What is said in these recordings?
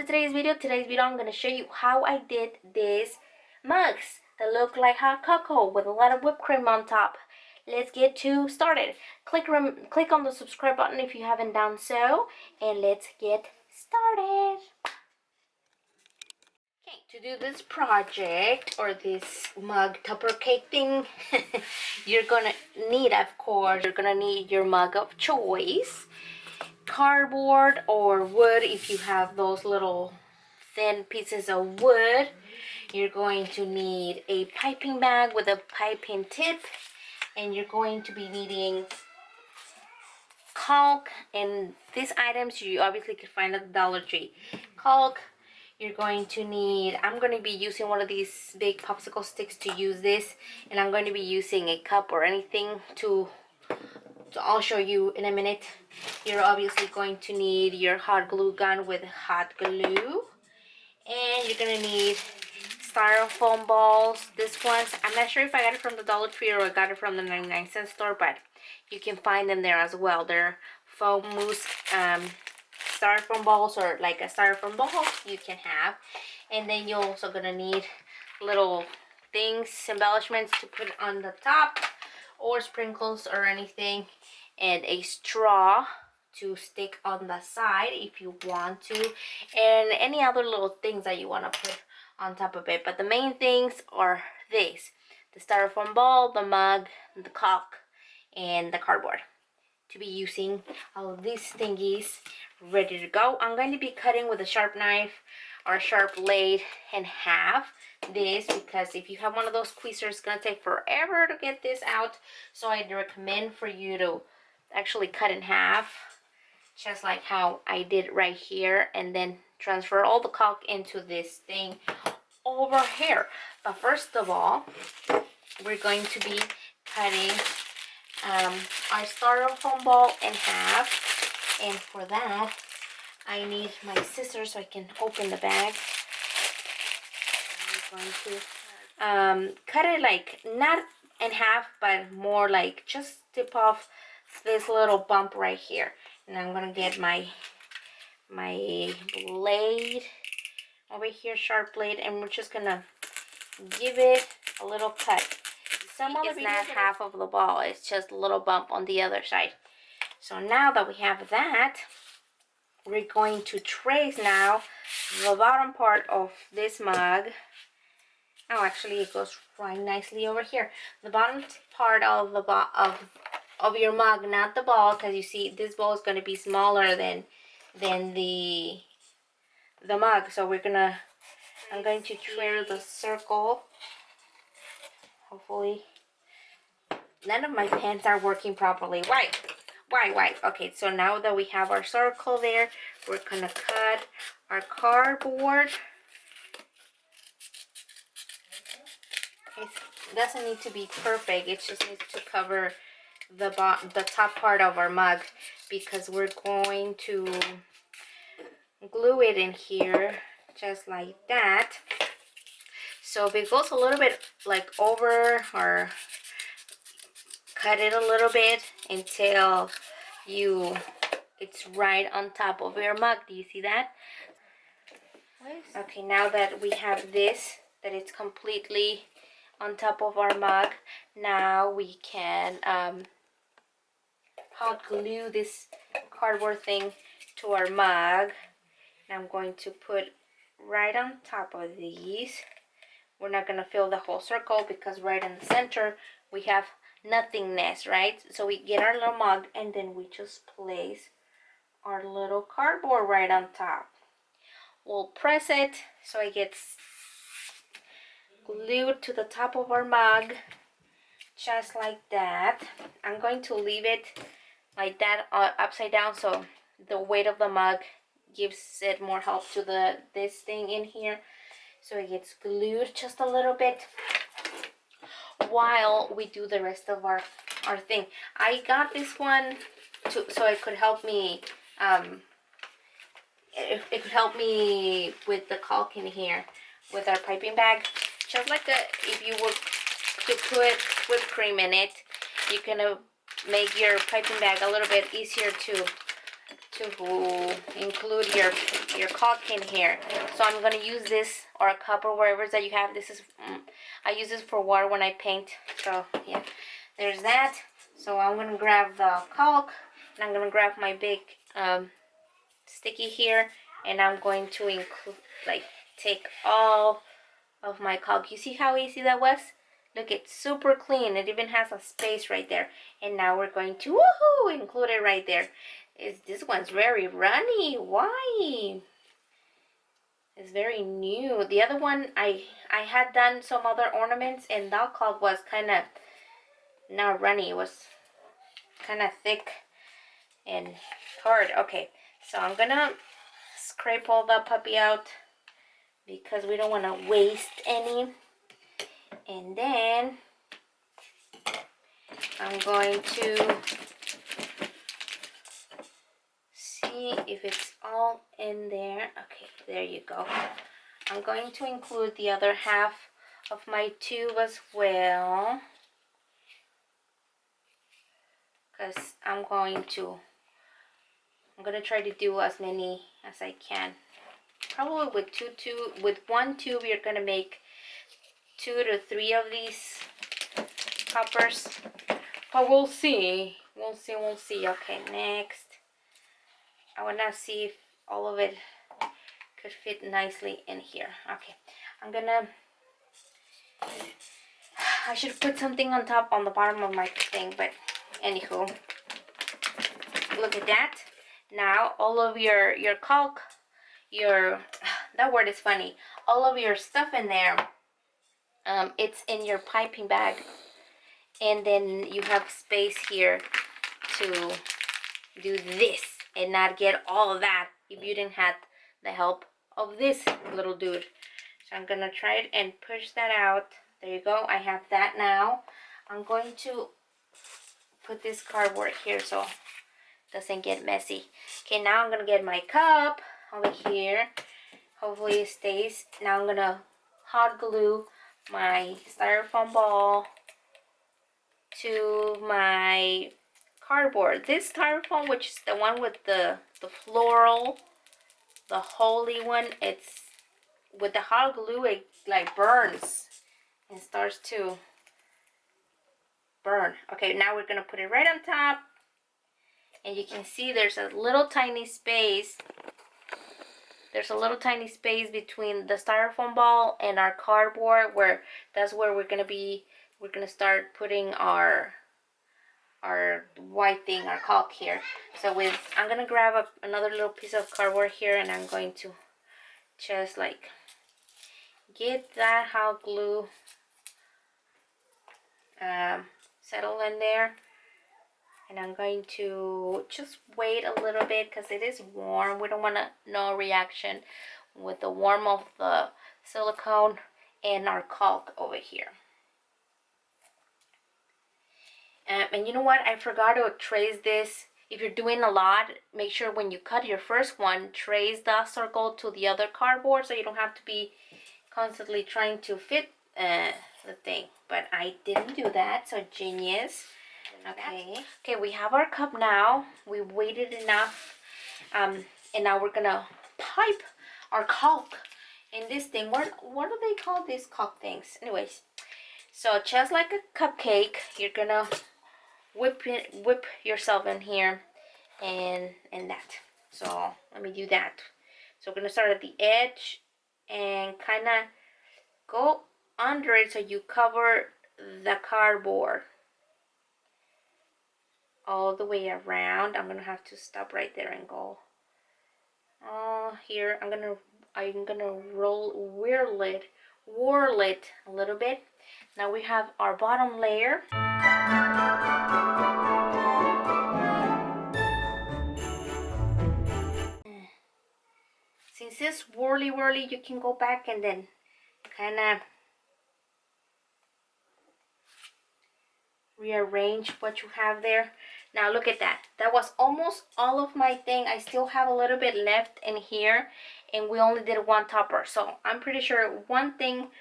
to today's video. I'm going to show you how I did these mugs that look like hot cocoa with a lot of whipped cream on top. Let's get started. Click on the subscribe button if you haven't done so, and let's get started. Okay, to do this project or this mug tupper cake thing, you're gonna need, of course, your mug of choice. Cardboard or wood if you have those little thin pieces of wood. You're going to need a piping bag with a piping tip, and you're going to be needing caulk, and these items you obviously can find at the Dollar Tree. Caulk, you're going to need, I'm going to be using one of these big popsicle sticks to use this, and I'm going to be using a cup or anything to I'll show you in a minute. You're obviously going to need your hot glue gun with hot glue, and you're gonna need styrofoam balls. This one's, I'm not sure if I got it from the Dollar Tree or I got it from the 99-cent store, but you can find them there as well. They're foam mousse styrofoam balls, or like a styrofoam ball you can have. And then you're also gonna need little things, embellishments to put on the top, or sprinkles or anything, and a straw to stick on the side if you want to, and any other little things that you want to put on top of it. But the main things are these: the styrofoam ball, the mug, the caulk, and the cardboard. To be using all of these thingies ready to go. I'm going to be cutting with a sharp knife or a sharp blade in half this, because if you have one of those squeezers, it's going to take forever to get this out. So I recommend for you to actually cut in half, just like how I did right here, and then transfer all the caulk into this thing over here. But first of all, we're going to be cutting our styrofoam ball in half, and for that I need my scissors so I can open the bag. I'm going to cut it like not in half, but more like just tip off this little bump right here. And I'm gonna get my blade over here, sharp blade, and we're just gonna give it a little cut. Some other, it's not half of the ball, it's just a little bump on the other side. So now that we have that, we're going to trace now the bottom part of this mug. Oh, actually it goes right nicely over here. The bottom part of the of your mug, not the ball, because you see this ball is going to be smaller than the mug. So I'm going to trace the circle. Hopefully none of my pens are working properly. Why? Okay, so now that we have our circle there, we're gonna cut our cardboard. It doesn't need to be perfect, it just needs to cover the top part of our mug, because we're going to glue it in here just like that. So if it goes a little bit like over, or cut it a little bit until it's right on top of your mug. Do you see that? Okay, now that we have this, that it's completely on top of our mug, now we can hot glue this cardboard thing to our mug. And I'm going to put right on top of these. We're not going to fill the whole circle, because right in the center we have nothingness, right? So we get our little mug, and then we just place our little cardboard right on top. We'll press it so it gets glued to the top of our mug, just like that. I'm going to leave it like that upside down, so the weight of the mug gives it more help to this thing in here, so it gets glued just a little bit while we do the rest of our thing. I got this one so it could help me it could help me with the caulk in here with our piping bag. Just like if you were to put whipped cream in it, you can make your piping bag a little bit easier to include your your caulk in here. So I'm gonna use this, or a cup, or wherever that you have. This is I use this for water when I paint. So yeah, there's that. So I'm gonna grab the caulk, and I'm gonna grab my big sticky here, and I'm going to include, like, take all of my caulk. You see how easy that was? Look, it's super clean. It even has a space right there. And now we're going to, woohoo, include it right there. This one's very runny. Why? It's very new. The other one, I had done some other ornaments, and that caulk was kind of not runny. It was kind of thick and hard. Okay, so I'm gonna scrape all the puppy out because we don't want to waste any. And then I'm going to see if it's all in there. Okay, there you go. I'm going to include the other half of my tube as well, because I'm going to try to do as many as I can. Probably with one tube you're gonna make 2 to 3 of these poppers, but we'll see. We'll see. Okay, next I want to see if all of it could fit nicely in here. Okay, I should put something on top, on the bottom of my thing, but anywho, look at that. Now all of your caulk, that word is funny, all of your stuff in there, it's in your piping bag, and then you have space here to do this and not get all of that if you didn't have the help of this little dude. So I'm gonna try it and push that out. There you go, I have that now. I'm going to put this cardboard here so it doesn't get messy. Okay, now I'm gonna get my cup over here. Hopefully it stays. Now I'm gonna hot glue my styrofoam ball to my cardboard. This styrofoam, which is the one with the floral, the holy one, it's with the hot glue, it like burns and starts to burn. Okay, now we're gonna put it right on top, and you can see there's a little tiny space. There's a little tiny space between the styrofoam ball and our cardboard, where that's where we're gonna start putting our white thing, our caulk here. So I'm gonna grab another little piece of cardboard here, and I'm going to just like get that hot glue settled in there. And I'm going to just wait a little bit because it is warm. We don't want no reaction with the warmth of the silicone and our caulk over here. And you know what? I forgot to trace this. If you're doing a lot, make sure when you cut your first one, trace the circle to the other cardboard so you don't have to be constantly trying to fit the thing. But I didn't do that, so genius. Okay, we have our cup now. We waited enough, and now we're gonna pipe our caulk in this thing. What do they call these caulk things? Anyways, so just like a cupcake, you're gonna whip yourself in here and that. So let me do that. So we're gonna start at the edge and kind of go under it so you cover the cardboard all the way around. I'm gonna have to stop right there and go here. I'm gonna whirl it a little bit. Now we have our bottom layer. Since it's whirly, you can go back and then kind of rearrange what you have there. Now look at that. That was almost all of my thing. I still have a little bit left in here, and we only did one topper. So I'm pretty sure one thing,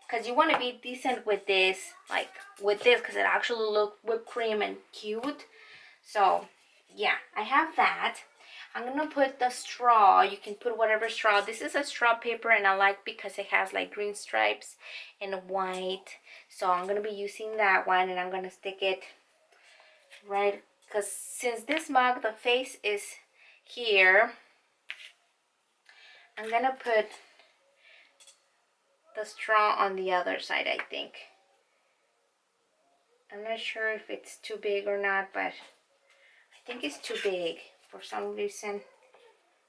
because you want to be decent with this, because it actually looks whipped cream and cute. So yeah, I have that. I'm gonna put the straw. You can put whatever straw. This is a straw paper and I like because it has like green stripes and white. So I'm gonna be using that one and I'm gonna stick it right, because since this mug, the face is here, I'm gonna put the straw on the other side, I think. I'm not sure if it's too big or not, but I think it's too big for some reason.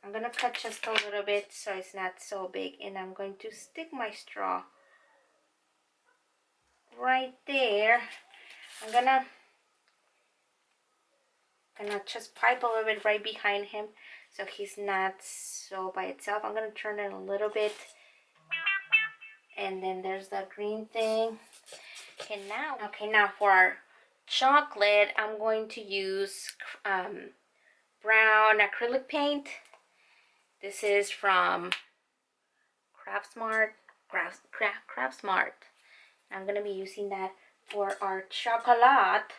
I'm gonna cut just a little bit so it's not so big, and I'm going to stick my straw right there. I'm gonna just pipe a little bit right behind him so he's not so by itself. I'm gonna turn it a little bit, and then there's the green thing. Okay, now for our chocolate, I'm going to use brown acrylic paint. This is from Craftsmart. I'm gonna be using that for our chocolate.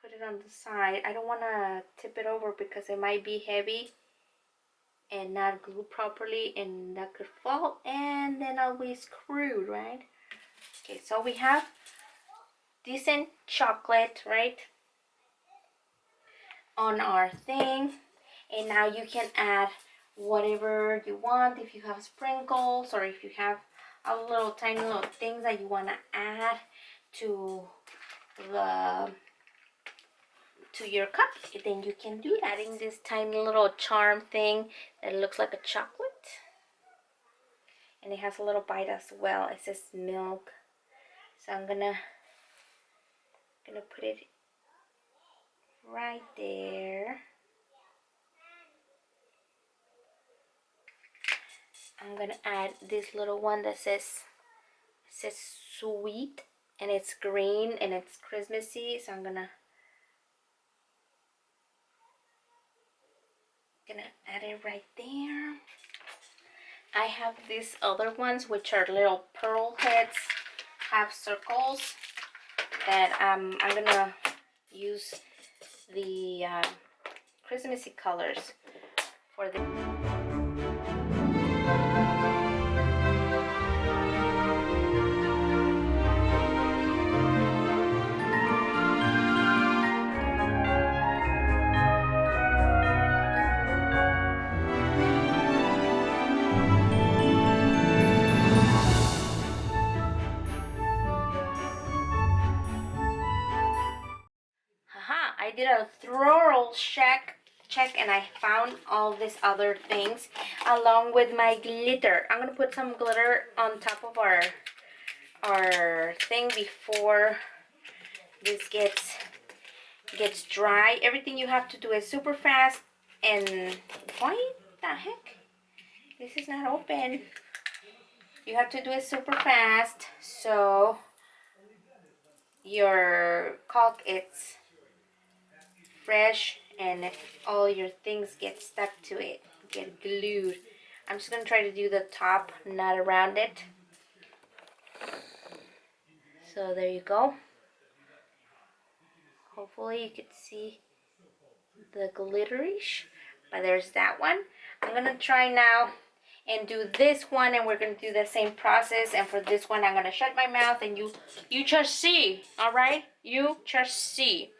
Put it on the side. I don't want to tip it over because it might be heavy and not glued properly, and that could fall and then I'll be screwed, right? Okay, so we have decent chocolate, right, on our thing, and now you can add whatever you want. If you have sprinkles or if you have a little tiny little things that you want to add to your cup, then you can do that. Adding this tiny little charm thing that looks like a chocolate, and it has a little bite as well. It says milk, so I'm gonna put it right there. I'm gonna add this little one that says sweet, and it's green and it's Christmassy, so I'm gonna add it right there. I have these other ones which are little pearl heads, have circles, that I'm gonna use the Christmassy colors for the I did a thorough check and I found all these other things along with my glitter. I'm gonna put some glitter on top of our thing before this gets dry. Everything you have to do is super fast. And why the heck? This is not open. You have to do it super fast so your caulk is fresh and all your things get stuck to it, get glued. I'm just gonna try to do the top, not around it. So there you go. Hopefully you can see the glitterish, but there's that one. I'm gonna try now and do this one, and we're gonna do the same process. And for this one, I'm gonna shut my mouth and you just see. All right, you just see.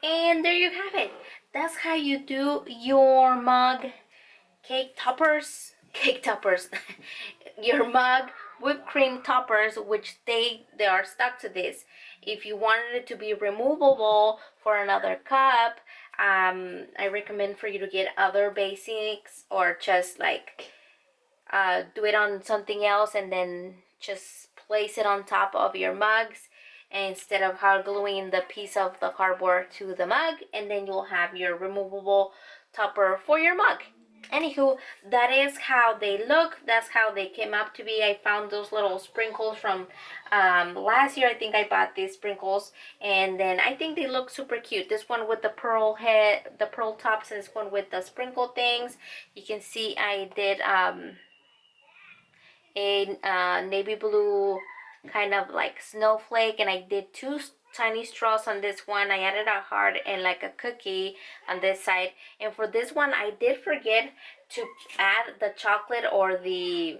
And there you have it. That's how you do your mug cake toppers. Your mug whipped cream toppers, which they are stuck to this. If you wanted it to be removable for another cup, I recommend for you to get other basics, or just like do it on something else and then just place it on top of your mugs. instead of hard gluing the piece of the cardboard to the mug, and then you'll have your removable topper for your mug. Anywho, that is how they look. That's how they came up to be. I found those little sprinkles from last year. I think I bought these sprinkles, and then I think they look super cute. This one with the pearl head, the pearl tops, and this one with the sprinkle things. You can see I did a navy blue kind of like snowflake, and I did two tiny straws on this one. I added a heart and like a cookie on this side, and for this one I did forget to add the chocolate or the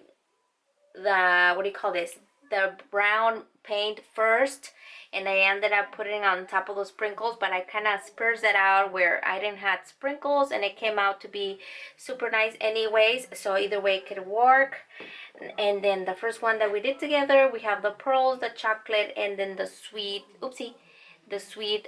what do you call this, the brown paint first, and I ended up putting on top of those sprinkles, but I kind of spurs it out where I didn't have sprinkles, and it came out to be super nice anyways. So either way it could work. And then the first one that we did together, we have the pearls, the chocolate, and then the sweet, the sweet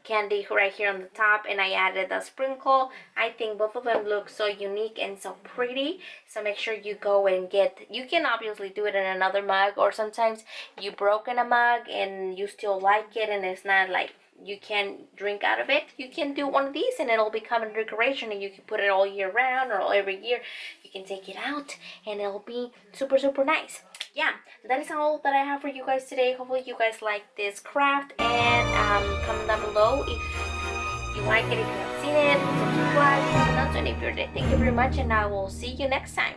candy right here on the top, and I added the sprinkle. I think both of them look so unique and so pretty, so make sure you go and get, you can obviously do it in another mug, or sometimes you broken a mug and you still like it and it's not like you can drink out of it. You can do one of these and it'll become a decoration, and you can put it all year round or every year. You can take it out and it'll be super nice. Yeah, that is all that I have for you guys today. Hopefully you guys like this craft, and comment down below if you like it, if you have seen it, subscribe, and if you're there. Thank you very much, and I will see you next time.